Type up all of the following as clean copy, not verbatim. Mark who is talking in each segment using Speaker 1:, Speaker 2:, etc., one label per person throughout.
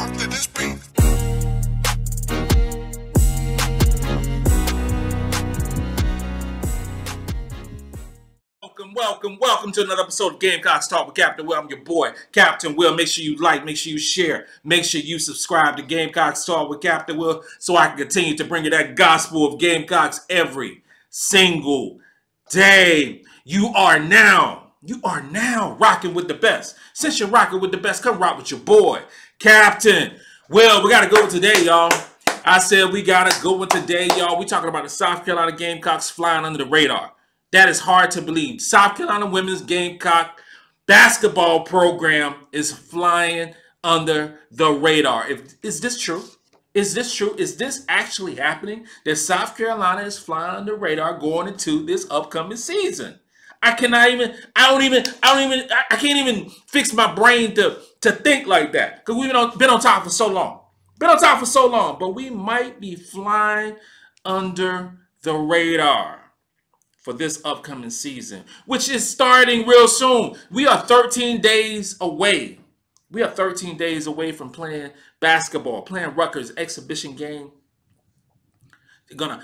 Speaker 1: rock to this beat.
Speaker 2: Welcome to another episode of Gamecocks Talk with Captain Will. I'm your boy, Captain Will. Make sure you like, make sure you share, make sure you subscribe to Gamecocks Talk with Captain Will so I can continue to bring you that gospel of Gamecocks every single day. You are now rocking with the best. Since you're rocking with the best, come rock with your boy, Captain Will. We got to go with today, y'all. I said we got to go with today, y'all. We talking about the South Carolina Gamecocks flying under the radar. That is hard to believe. South Carolina women's Gamecock basketball program is flying under the radar. Is this true? Is this true? Is this actually happening? That South Carolina is flying under the radar going into this upcoming season. I can't even fix my brain to think like that. Because we've been on top for so long. But we might be flying under the radar for this upcoming season, which is starting real soon. We are 13 days away. We are 13 days away from playing basketball, playing Rutgers exhibition game. Gonna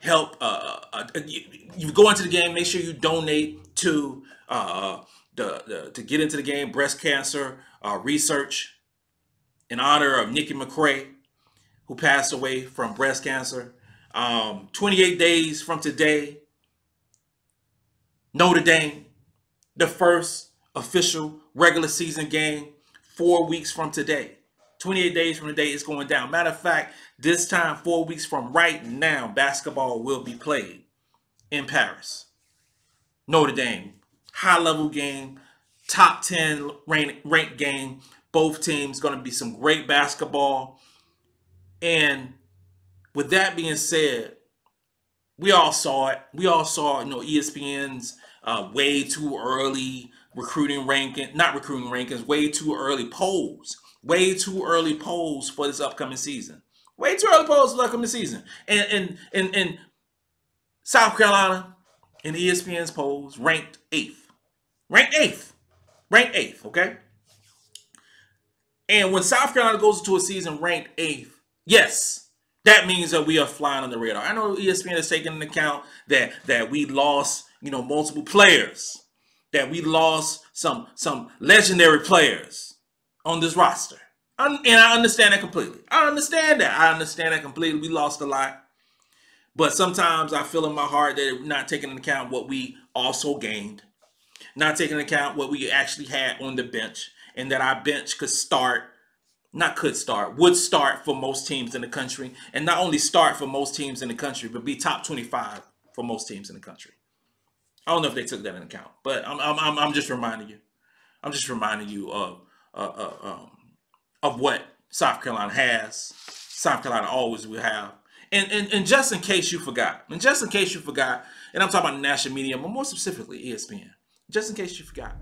Speaker 2: help. You go into the game. Make sure you donate to to get into the game. Breast cancer research in honor of Nikki McCrae, who passed away from breast cancer. 28 days from today, Notre Dame, the first official regular season game, 4 weeks from today. 28 days from today, it's going down. Matter of fact, this time, 4 weeks from right now, basketball will be played in Paris. Notre Dame, high-level game, top 10 ranked game. Both teams going to be some great basketball. And with that being said, we all saw it. We all saw, ESPN's way too early way too early polls. Way too early polls for this upcoming season. Way too early polls for the upcoming season. And South Carolina in ESPN's polls ranked 8th. Ranked 8th, okay? And when South Carolina goes into a season ranked 8th, yes, that means that we are flying on the radar. I know ESPN is taking into account that we lost, multiple players, that we lost some legendary players on this roster. And I understand that completely. I understand that completely. We lost a lot. But sometimes I feel in my heart that we're not taking into account what we also gained, not taking into account what we actually had on the bench, and that our bench would start for most teams in the country. And not only start for most teams in the country, but be top 25 for most teams in the country. I don't know if they took that into account, but I'm just reminding you. I'm just reminding you of what South Carolina has. South Carolina always will have. And just in case you forgot, and I'm talking about the national media, but more specifically ESPN, just in case you forgot.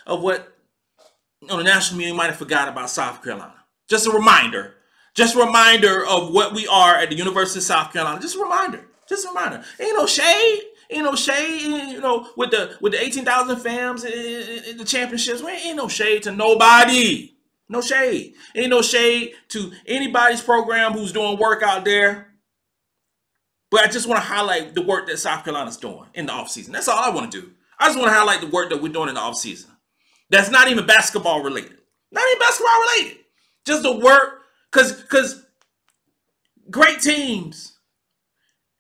Speaker 2: of what the national media might have forgotten about South Carolina. Just a reminder Just a reminder of what we are at the University of South Carolina. Just a reminder. Just a reminder. Ain't no shade. Ain't no shade. You know, with the 18,000 fams in the championships, ain't no shade to nobody. No shade. Ain't no shade to anybody's program who's doing work out there. But I just want to highlight the work that South Carolina's doing in the offseason. That's all I want to do. I just want to highlight the work that we're doing in the offseason. That's not even basketball related. Not even basketball related. Just the work. Because great teams,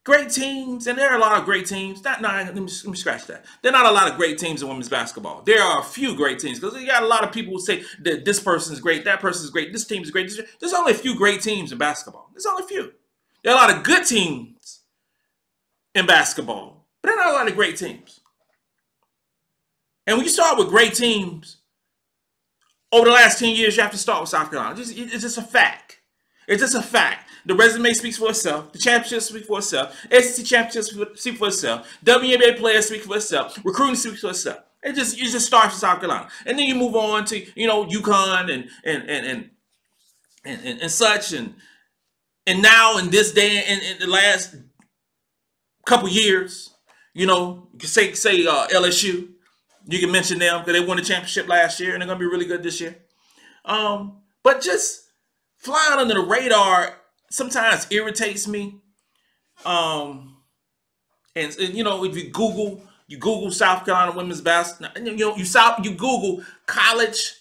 Speaker 2: and there are a lot of great teams. Let me scratch that. There are not a lot of great teams in women's basketball. There are a few great teams because you got a lot of people who say that this person's great, that person's great, this team is great. There's only a few great teams in basketball. There's only a few. There are a lot of good teams in basketball, but there are not a lot of great teams. And when you start with great teams, over the last 10 years, you have to start with South Carolina. It's just a fact. It's just a fact. The resume speaks for itself. The championship speaks for itself. SEC championship speaks for itself. WNBA players speak for itself. Recruiting speaks for itself. It just starts with South Carolina, and then you move on to UConn and such, and now in this day in the last couple years, you can say LSU. You can mention them because they won the championship last year and they're going to be really good this year. But just flying under the radar sometimes irritates me. And if you Google South Carolina women's basketball, you Google college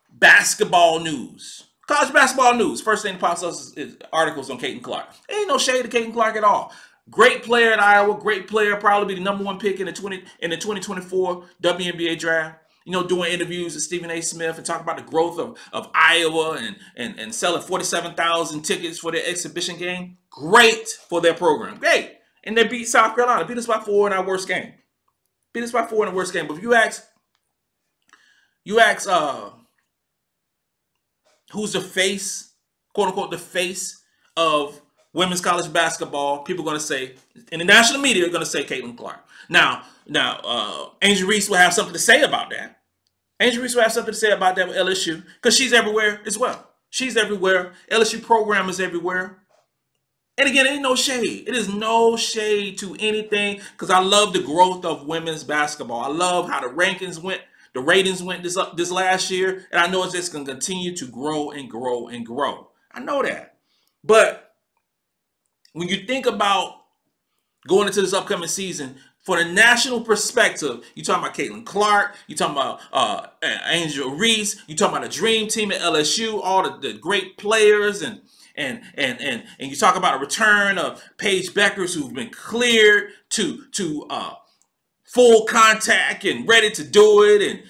Speaker 2: basketball news. College basketball news. First thing that pops up is articles on Caitlin Clark. Ain't no shade to Caitlin Clark at all. Great player at Iowa, great player, probably be the #1 pick in the 2024 WNBA draft. Doing interviews with Stephen A. Smith and talking about the growth of Iowa and selling 47,000 tickets for their exhibition game. Great for their program. Great. And they beat South Carolina. Beat us by 4 in our worst game. Beat us by 4 in the worst game. But if you ask who's the face, quote unquote, the face of women's college basketball, people are going to say, in the national media, are going to say Caitlin Clark. Now, Angel Reese will have something to say about that. Angel Reese will have something to say about that with LSU because she's everywhere as well. She's everywhere. LSU program is everywhere. And again, it ain't no shade. It is no shade to anything because I love the growth of women's basketball. I love how the rankings went. The ratings went this last year, and I know it's just going to continue to grow and grow and grow. I know that. But when you think about going into this upcoming season, for the national perspective, you're talking about Caitlin Clark, you're talking about Angel Reese, you're talking about a dream team at LSU, all the great players, and you talk about a return of Paige Beckers who've been cleared to full contact and ready to do it, and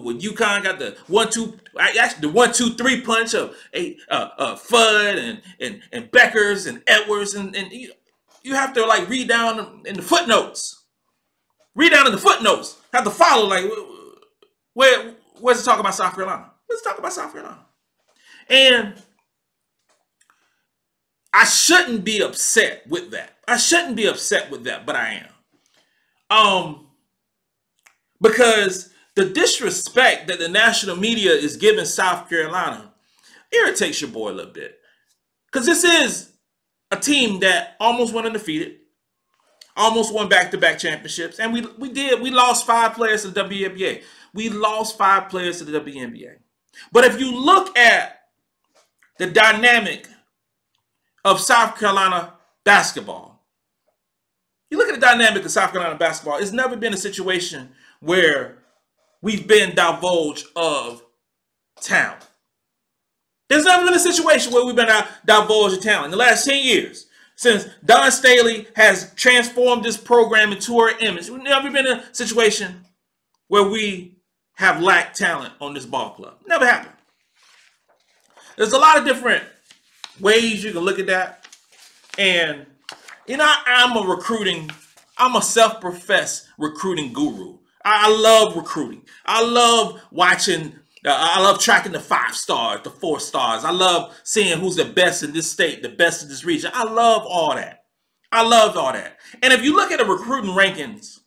Speaker 2: when UConn got the 1-2-3 punch of Fudd and Beckers and Edwards, and you have to read down in the footnotes. Read down in the footnotes. Have to follow where's it talking about South Carolina? Let's talk about South Carolina. And I shouldn't be upset with that. But I am. Because the disrespect that the national media is giving South Carolina irritates your boy a little bit. Because this is a team that almost went undefeated, almost won back-to-back championships, and we lost 5 players to the WNBA. We lost 5 players to the WNBA. But if you look at the dynamic of South Carolina basketball, it's never been a situation where we've been divulged of talent. There's never been a situation where we've been divulged of talent. In the last 10 years, since Don Staley has transformed this program into her image, we've never been in a situation where we have lacked talent on this ball club. Never happened. There's a lot of different ways you can look at that. And, I'm a self-professed recruiting guru. I love recruiting. I love watching. I love tracking the 5 stars, the 4 stars. I love seeing who's the best in this state, the best in this region. I love all that. And if you look at the recruiting rankings,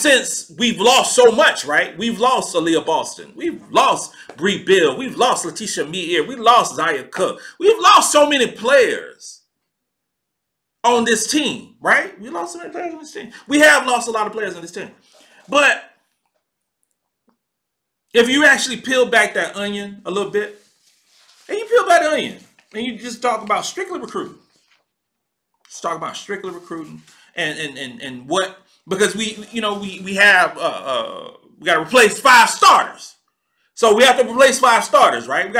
Speaker 2: since we've lost so much, right? We've lost Aaliyah Boston. We've lost Bree Bill. We've lost Letitia Meir. We lost Zaya Cook. We've lost so many players on this team, right? We lost so many players on this team. We have lost a lot of players on this team. But if you actually peel back that onion a little bit, and you peel back the onion, and you just talk about strictly recruiting. Let's talk about strictly recruiting and what, because we have we got to replace 5 starters. So we have to replace 5 starters, right?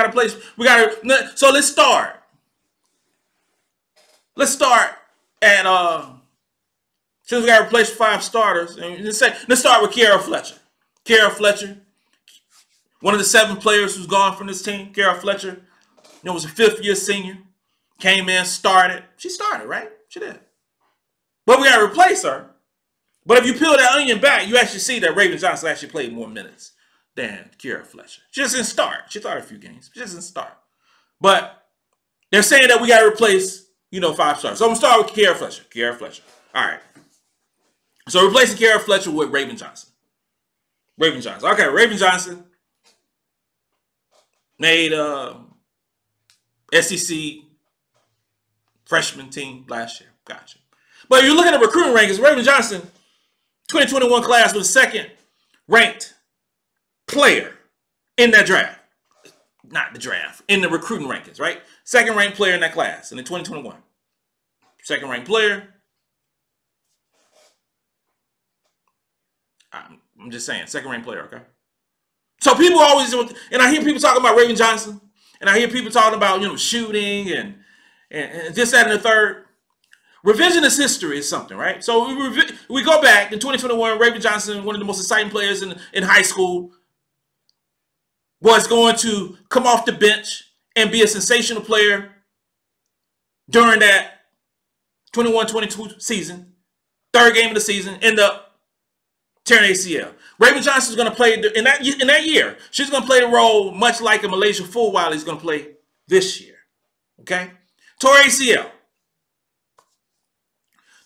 Speaker 2: So let's start. Let's start at since we got to replace 5 starters, and let's start with Kiara Fletcher. Kiara Fletcher, one of the 7 players who's gone from this team. Kiara Fletcher, was a 5th-year senior. Came in, started. She started, right? She did. But we got to replace her. But if you peel that onion back, you actually see that Raven Johnson actually played more minutes than Kiara Fletcher. She just didn't start. She started a few games. She just didn't start. But they're saying that we got to replace, 5 stars. So I'm going to start with Kiara Fletcher. Kiara Fletcher. All right. So replacing Kiara Fletcher with Raven Johnson. Raven Johnson. Okay, Raven Johnson made SEC freshman team last year. Gotcha. But if you look at the recruiting rankings, Raven Johnson, 2021 class, was the 2nd ranked player in that draft. Not the draft, in the recruiting rankings, right? 2nd ranked player in that class in the 2021. 2nd ranked player. I'm just saying, 2nd ranked player, okay? So people always, and I hear people talking about Raven Johnson, and I hear people talking about, shooting and this, that, and the third. Revisionist history is something, right? So we go back in 2021, Raven Johnson, one of the most exciting players in high school, was going to come off the bench and be a sensational player during that 21-22 season. 3rd game of the season, end up tearing ACL. Raven Johnson is going to play in that year. She's going to play the role much like a Malaysia Fulwiler is going to play this year. Okay? Tore ACL.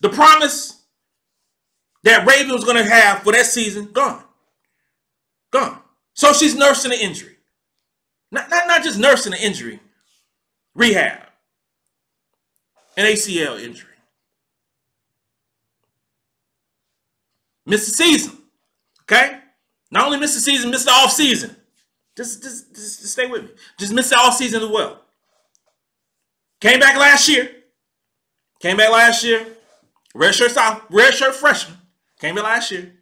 Speaker 2: The promise that Raven was going to have for that season, gone. Gone. So she's nursing an injury. Not just nursing an injury. Rehab. An ACL injury. Missed the season. Okay? Not only missed the season, missed the off season. Just stay with me. Just missed the off season as well. Came back last year. Redshirt freshman. Came in last year.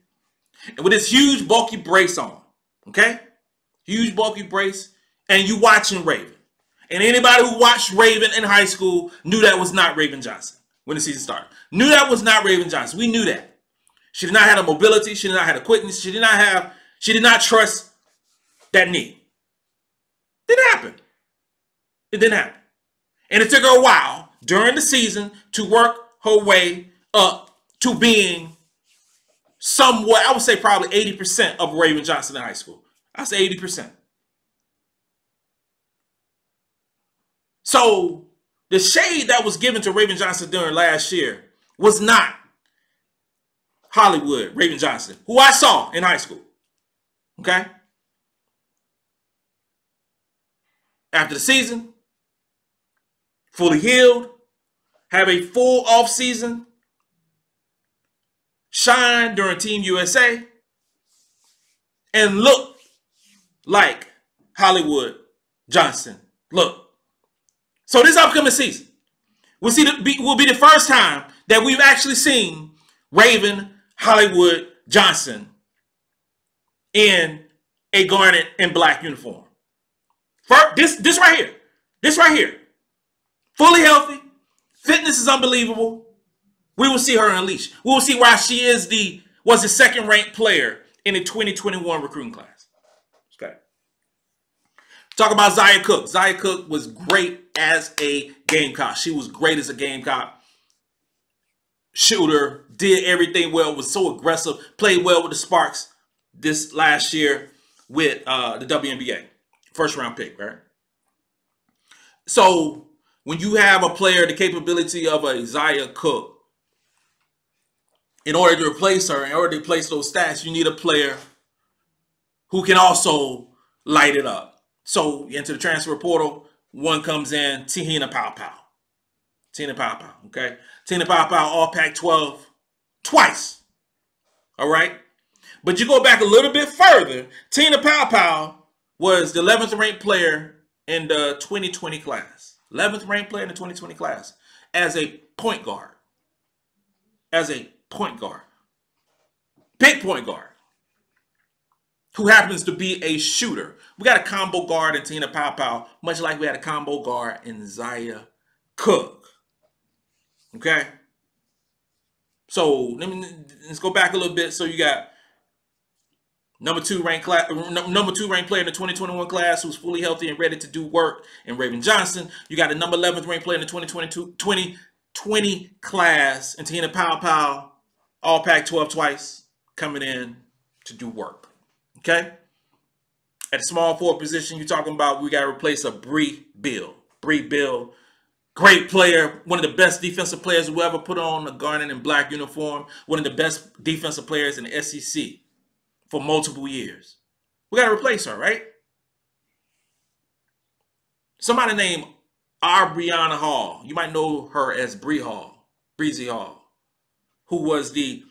Speaker 2: And with this huge, bulky brace on. Okay? Huge, bulky brace. And you watching Raven. And anybody who watched Raven in high school knew that was not Raven Johnson when the season started. Knew that was not Raven Johnson. We knew that. She did not have the mobility. She did not have the quickness. She did not trust that knee. Didn't happen. It didn't happen. And it took her a while during the season to work her way up to being somewhat, I would say probably 80% of Raven Johnson in high school. I say 80%. So the shade that was given to Raven Johnson during last year was not Hollywood Raven Johnson, who I saw in high school. Okay? After the season, fully healed, have a full off season, shine during Team USA, and look like Hollywood Johnson. Look. So this upcoming season will be the first time that we've actually seen Raven Hollywood Johnson in a garnet and black uniform. This right here, fully healthy, fitness is unbelievable. We will see her unleash. We will see why she was the 2nd ranked player in the 2021 recruiting class. Okay. Talk about Zaya Cook. Zaya Cook was great as a Gamecock. She was great as a Gamecock. Shooter, did everything well, was so aggressive, played well with the Sparks this last year with the WNBA. 1st round pick, right? So when you have a player, the capability of a Zaya Cook, in order to replace her, in order to replace those stats, you need a player who can also light it up. So into the transfer portal, one comes in, Tina Pow. Tina Pow, okay? Tina Pow, all Pac-12 twice, all right? But you go back a little bit further, Tina Pow was the 11th ranked player in the 2020 class. 11th ranked player in the 2020 class as a point guard. As a point guard. Big point guard. Who happens to be a shooter. We got a combo guard in Tina Pow, much like we had a combo guard in Zaya Cook. Okay? So let's go back a little bit. So you got number two ranked player in the 2021 class who's fully healthy and ready to do work in Raven Johnson. You got a number 11th ranked player in the 2020 class in Tina Pow, all Pac-12 twice, coming in to do work. Okay? At the small forward position, you're talking about we got to replace a Bree Bill. Bree Bill, great player, one of the best defensive players who ever put on a garnet and black uniform, one of the best defensive players in the SEC for multiple years. We got to replace her, right? Somebody named Brianna Hall. You might know her as Breezy Hall, who was the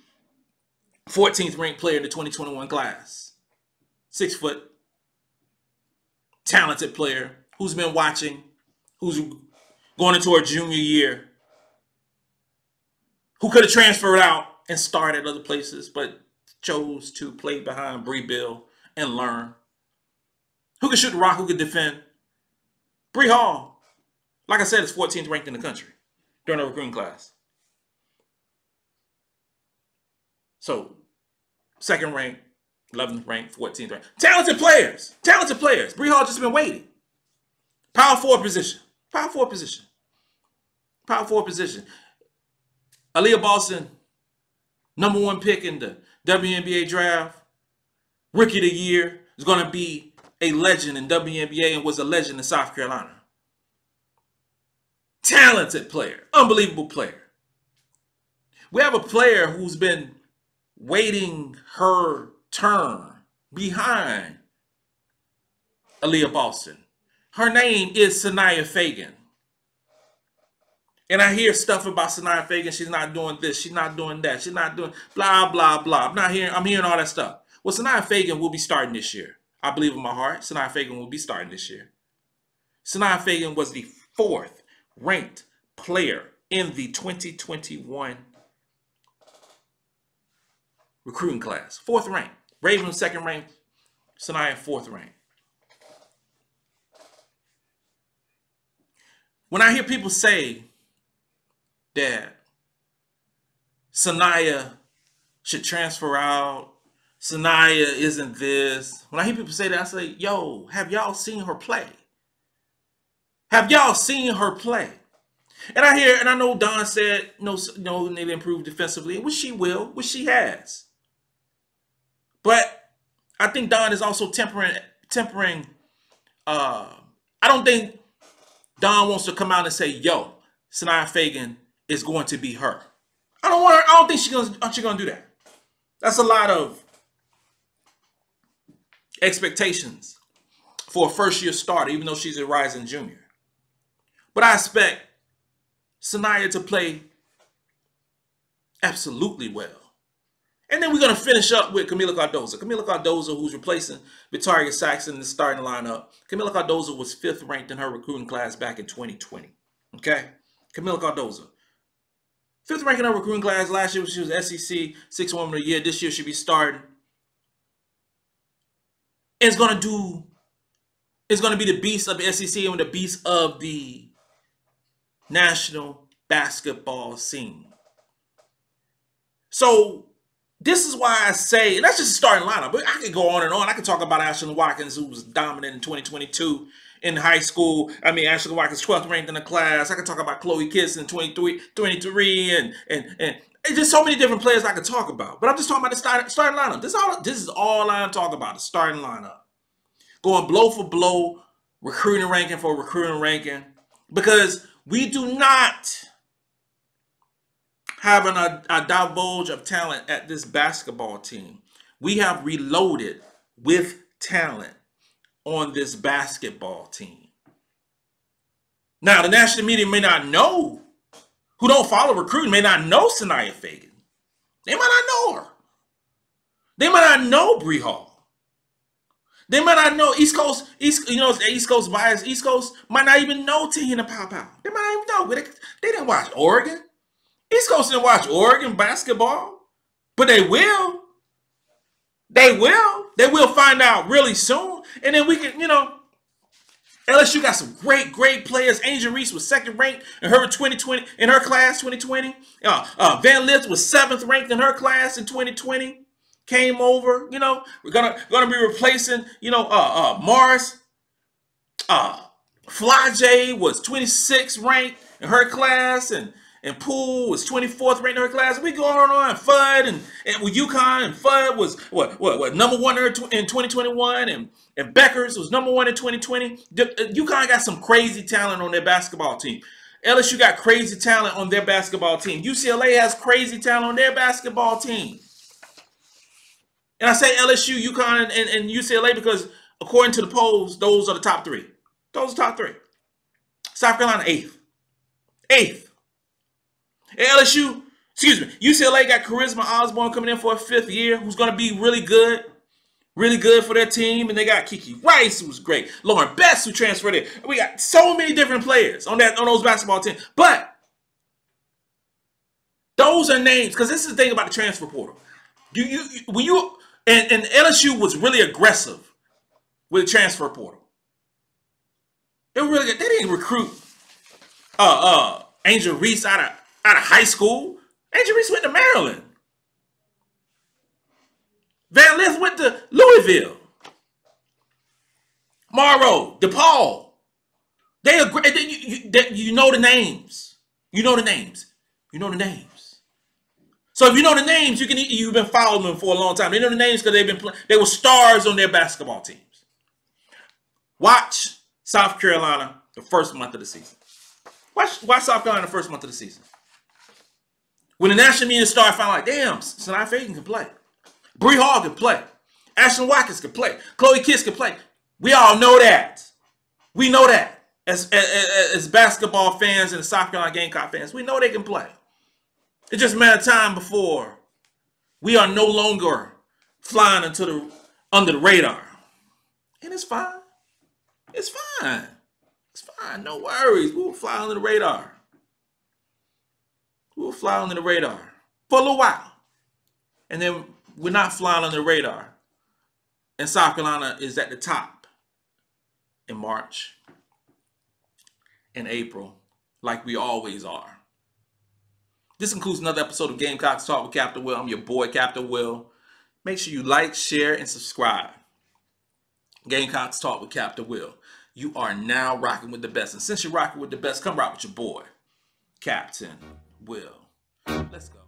Speaker 2: 14th ranked player in the 2021 class. 6 foot, talented player who's been watching, who's going into her junior year, who could have transferred out and started other places, but chose to play behind Bree Bill and learn. Who could shoot the rock, who could defend. Bree Hall, like I said, is 14th ranked in the country during the recruiting class. So, 2nd ranked, 11th ranked, 14th ranked. Talented players. Talented players. Bree Hall just been waiting. Power forward position. Power forward position. Power forward position. Aaliyah Boston, number 1 pick in the WNBA draft. Rookie of the year. Is going to be a legend in WNBA and was a legend in South Carolina. Talented player. Unbelievable player. We have a player who's been waiting her turn behind Aaliyah Boston. Her name is Sanaya Fagan. And I hear stuff about Sanaya Fagan. She's not doing this. She's not doing that. She's not doing blah, blah, blah. I'm hearing all that stuff. Well, Sanaya Fagan will be starting this year. I believe in my heart. Sanaya Fagan will be starting this year. Sanaya Fagan was the 4th ranked player in the 2021 recruiting class. 4th ranked. Ravens 2nd ranked. Sanaya 4th ranked. When I hear people say that Sanaya should transfer out, Sanaya isn't this. When I hear people say that, I say, yo, have y'all seen her play? Have y'all seen her play? And I know Don said, no, they didn't improve defensively, which she will, which she has. But I think Don is also tempering. I don't think Don wants to come out and say, yo, Sanaya Fagan is going to be her. I don't think she's gonna do that. That's a lot of expectations for a first-year starter, even though she's a rising junior. But I expect Sanaya to play absolutely well. And then we're going to finish up with Camila Cardozo. Camila Cardozo, who's replacing Victoria Saxon in the starting lineup. Camila Cardozo was 5th ranked in her recruiting class back in 2020. Okay? Camila Cardozo. 5th ranked in her recruiting class. Last year she was SEC 6th Woman of the Year. This year she'll be starting. It's going to be the beast of the SEC and the beast of the national basketball scene. So this is why I say, and that's just a starting lineup, but I could go on and on. I could talk about Ashlyn Watkins, who was dominant in 2022 in high school. I mean, Ashlyn Watkins 12th ranked in the class. I could talk about Chloe Kitson 23 and just so many different players I could talk about. But I'm just talking about the starting lineup. This is all I'm talking about, the starting lineup. Going blow for blow, recruiting ranking for recruiting ranking, because we do not having a divulge of talent at this basketball team. We have reloaded with talent on this basketball team. Now, the national media may not know, who don't follow recruiting, may not know Sanaya Fagan. They might not know her. They might not know Bree Hall. They might not know East Coast, East Coast bias. East Coast might not even know Tahina Pow Pow. They might not even know. They didn't watch Oregon. East Coast didn't watch Oregon basketball, but they will. They will. They will find out really soon. And then we can, LSU got some great players. Angel Reese was second ranked in her 2020 in her class 2020. Van Lith was 7th ranked in her class in 2020. Came over. We're gonna be replacing. Morris. Fly was 26th ranked in her class, and Poole was 24th ranked in her class. We going on. Fudd and with UConn, and Fudd was what number 1 in 2021, and Beckers was number 1 in 2020. UConn got some crazy talent on their basketball team. LSU got crazy talent on their basketball team. UCLA has crazy talent on their basketball team. And I say LSU, UConn, and UCLA because according to the polls, those are the top 3. Those are top 3. South Carolina 8th. 8th. And LSU, UCLA got Charisma Osborne coming in for a 5th year, who's going to be really good for their team. And they got Kiki Rice, who's great. Lauren Best, who transferred in. We got so many different players on those basketball teams. But those are names, because this is the thing about the transfer portal. And LSU was really aggressive with the transfer portal. They didn't recruit Angel Reese out of high school. Angel Reese went to Maryland. Van Lith went to Louisville. Morrow, DePaul. You know the names. You know the names. So if you know the names, you've been following them for a long time. They know the names because they were stars on their basketball teams. Watch South Carolina the first month of the season. Watch South Carolina the first month of the season. When the national media started finding like, damn, Sanaya Fagan can play. Bree Hall can play. Ashton Watkins can play. Chloe Kiss can play. We all know that. We know that. As basketball fans and the South Carolina Gamecock fans, we know they can play. It's just a matter of time before we are no longer flying under the radar. And it's fine. It's fine. It's fine. No worries. We'll fly under the radar. We'll fly under the radar for a little while. And then we're not flying under the radar. And South Carolina is at the top in March and April, like we always are. This includes another episode of Gamecocks Talk with Captain Will. I'm your boy, Captain Will. Make sure you like, share, and subscribe. Gamecocks Talk with Captain Will. You are now rocking with the best. And since you're rocking with the best, come rock with your boy, Captain Will. Let's go.